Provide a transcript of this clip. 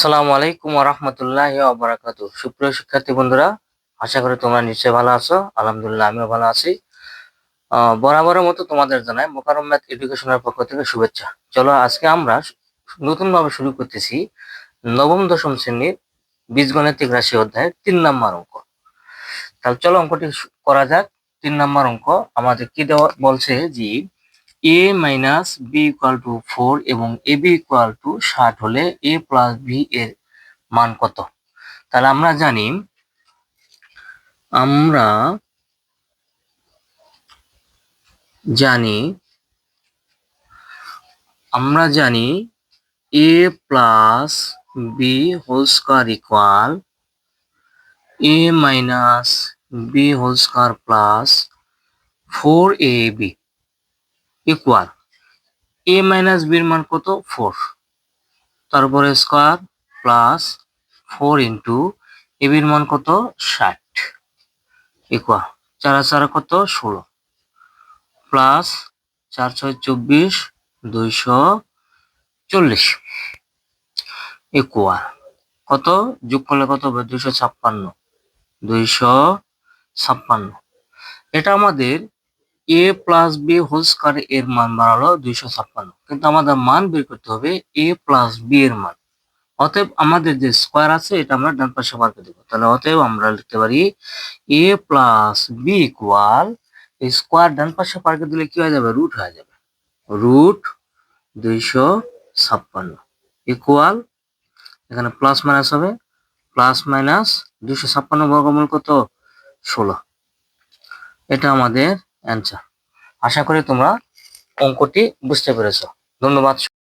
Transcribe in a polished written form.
আসসালামু আলাইকুম ওয়া রাহমাতুল্লাহি ওয়া বারাকাতুহু। সুপ্রিয় শিক্ষার্থী বন্ধুরা, আশা করি তোমরা নিশ্চয়ই ভালো আছো। আলহামদুলিল্লাহ আমিও ভালো আছি। বরাবরের মতো তোমাদের জানাই মোকাররম ম্যাথ এডুকেশনের পক্ষ থেকে শুভেচ্ছা। চলো আজকে আমরা নতুনভাবে শুরু করতেছি নবম দশম শ্রেণীর বীজগণিতিক রাশি অধ্যায়ের 3 নম্বর অঙ্ক। তাহলে চলো অঙ্কটি করা যাক। 3 নম্বর অঙ্ক আমাদের কি দেওয়া বলছে যে a minus B equal to 4 এবং এ বি ইকুয়াল টু 60 হলে a প্লাস বি এর মান কত? তাহলে আমরা জানি a plus B whole square equal a minus B whole square plus 4ab equal a minus b এর মান কত? 4, তারপরে square plus 4 into a b এর মান কত? 60 ইকুয়াল 4 আর 4 কত? 16 প্লাস 4 6 24 240 ইকুয়াল কত? যোগ করলে কত হবে? 256। এটা আমাদের a plus B whole square এর মান বাড়ালো 256, কিন্তু আমাদের মান বের করতে হবে a প্লাস বি এর মান। অতএব আমাদের যে স্কয়ার আছে এটা আমরা ডান পাশে বার করে দেবো। তাহলে অতএব আমরা লিখতে পারি a plus B equal square ডান পাশে বার করে দিলে কি হয়ে যাবে? রুট হয়ে যাবে। রুট 256 ইকুয়াল এখানে প্লাস মাইনাস হবে, প্লাস মাইনাস 256 বর্গমূল কত? 16। এটা আমাদের অ্যান্সার। আশা করি তোমরা অঙ্কটি বুঝতে পেরেছো। ধন্যবাদ।